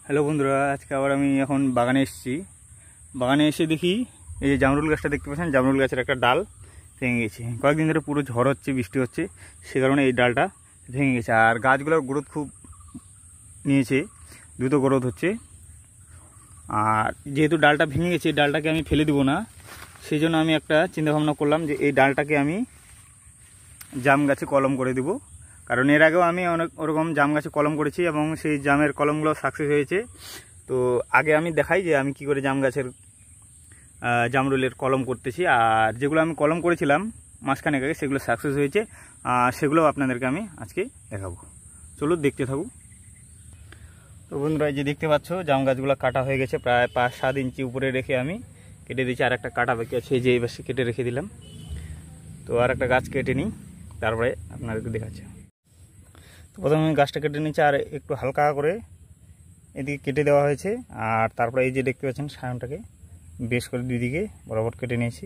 Hello বন্ধুরা, আজকে আবার আমি এখন বাগানে এসেছি। বাগানে এসে দেখি এই যে জামরুল গাছটা দেখতে পাচ্ছেন, জামরুল গাছের একটা ডাল ভেঙে গেছে। কয়েকদিন ধরে পুরো ঝড় হচ্ছে, বৃষ্টি হচ্ছে, সে কারণে এই ডালটা ভেঙে গেছে। আর গাছগুলোর গ্রোথ খুব নিয়েছে, দ্রুত গ্রোথ হচ্ছে। আর যেহেতু ডালটা ভেঙে গেছে, এই ডালটাকে আমি ফেলে দেবো না, সেই জন্য আমি একটা চিন্তাভাবনা করলাম যে এই ডালটাকে আমি জাম গাছে কলম করে দেবো। কারণ এর আগেও আমি অনেক ওরকম জাম গাছে কলম করেছি এবং সেই জামের কলমগুলো সাকসেস হয়েছে। তো আগে আমি দেখাই যে আমি কি করে জাম গাছের জামরুলের কলম করতেছি। আর যেগুলো আমি কলম করেছিলাম মাঝখানে আগে, সেগুলো সাকসেস হয়েছে, সেগুলো আপনাদেরকে আমি আজকে দেখাবো। চলো দেখতে থাকুক। তো বন্ধুরা, এই যে দেখতে পাচ্ছ জাম গাছগুলো কাটা হয়ে গেছে, প্রায় 5-7 ইঞ্চি উপরে রেখে আমি কেটে দিয়েছি। আর একটা কাটা বাকি আছে, এই যে এই পাশে কেটে রেখে দিলাম। তো আর একটা গাছ কেটে নিই, তারপরে আপনাদেরকে দেখাচ্ছি। তো প্রথমে আমি গাছটা কেটে নিচ্ছি, আর একটু হালকা করে এদিকে কেটে দেওয়া হয়েছে। আর তারপরে এই যে দেখতে পাচ্ছেন সায়নটাকে বেশ করে দুই দিকে বরাবর কেটে নিয়েছি।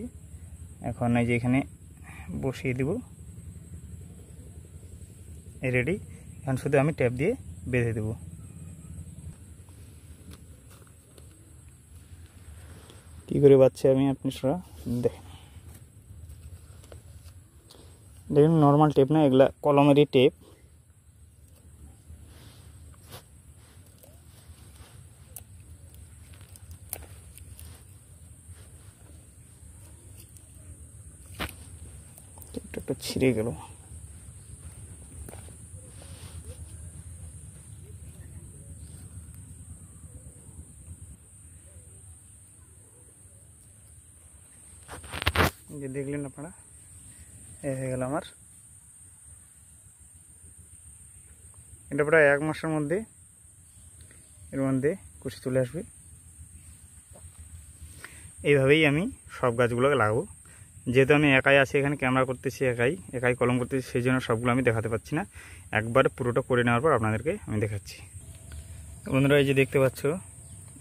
এখন এই যে এখানে বসিয়ে দেব, এই রেডি। এখন শুধু আমি ট্যাপ দিয়ে বেঁধে দেব। কী করে বাচ্চা আমি আপনারা দেখেন, দেখুন নর্মাল টেপ না, এগুলা কলমেরই টেপ। টেপটা ছিঁড়ে গেল। যে দেখলেন আপনারা, এ হয়ে গেল আমার। এটা প্রায় 1 মাসের মধ্যে এর মধ্যে কুশি চলে আসবে। এইভাবেই আমি সব গাছগুলোকে লাগাবো। যেহেতু আমি একাই আছি এখানে, ক্যামেরা করতেছি একাই কলম করতেছি, সেই জন্য সবগুলো আমি দেখাতে পাচ্ছি না। একবার পুরোটা করে নেওয়ার পর আপনাদেরকে আমি দেখাচ্ছি। বন্ধুরা, এই যে দেখতে পাচ্ছ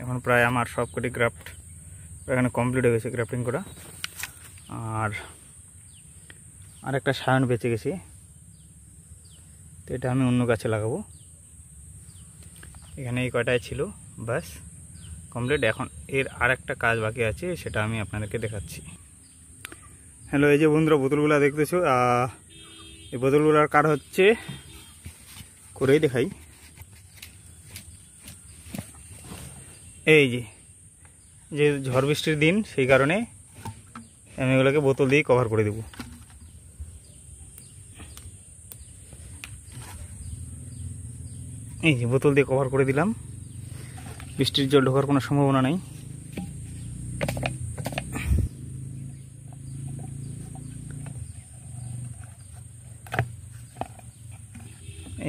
এখন প্রায় আমার সবকটি গ্রাফট এখানে কমপ্লিট হয়ে গেছে, গ্রাফটিং করা। আর একটা সায়ন বেঁচে গেছে, তো এটা আমি অন্য গাছে লাগাবো। এখানে এই কয়টাই ছিল, ব্যাস কমপ্লিট। এখন এর আর একটা কাজ বাকি আছে, সেটা আমি আপনাদেরকে দেখাচ্ছি। হ্যালো, এই যে বন্ধুরা বোতলগুলো দেখতেছো, এই বোতলগুলোর কাঠ হচ্ছে করেই দেখাই। এই যে ঝড় বৃষ্টির দিন, সেই কারণে আমি এগুলোকে বোতল দিয়ে কভার করে দেব। এই যে বোতল দিয়ে কভার করে দিলাম, বৃষ্টির জল ঢোকার কোনো সম্ভাবনা নেই।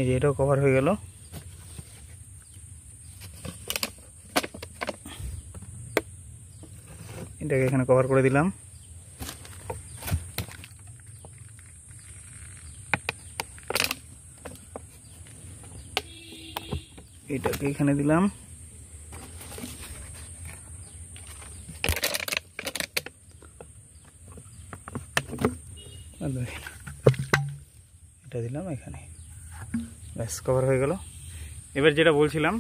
এই যে এটাও কভার হয়ে গেল। এটাকে এখানে কভার করে দিলাম। এটাকে এখানে দিলাম। এটা দিলাম এখানে, ব্যাস কভার হয়ে গেল। এবার যেটা বলছিলাম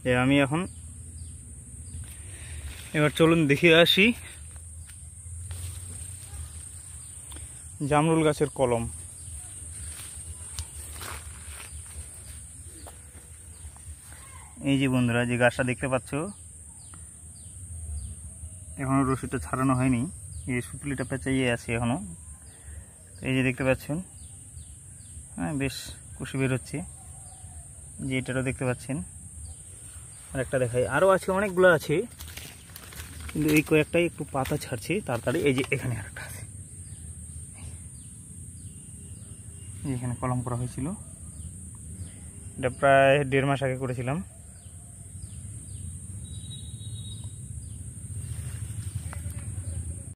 যে আমি এবার চলুন দেখিয়ে আসি জামরুল গাছের কলম। এই যে বন্ধুরা, যে গাছটা দেখতে পাচ্ছ এখনো রশিটা ছাড়ানো হয়নি, এই সুতলিটা পেঁচাইয়ে আছে এখনো। এই যে দেখতে পাচ্ছেন, হ্যাঁ বেশ কুশি বের হচ্ছে। যে এটারও দেখতে পাচ্ছেন, আর একটা দেখাই, আরও আছে, অনেকগুলো আছে, কিন্তু এই কয়েকটাই একটু পাতা ছাড়ছে তাড়াতাড়ি। এই যে এখানে আরেকটা আছে, এখানে কলম করা হয়েছিল, এটা প্রায় 1.5 মাস আগে করেছিলাম।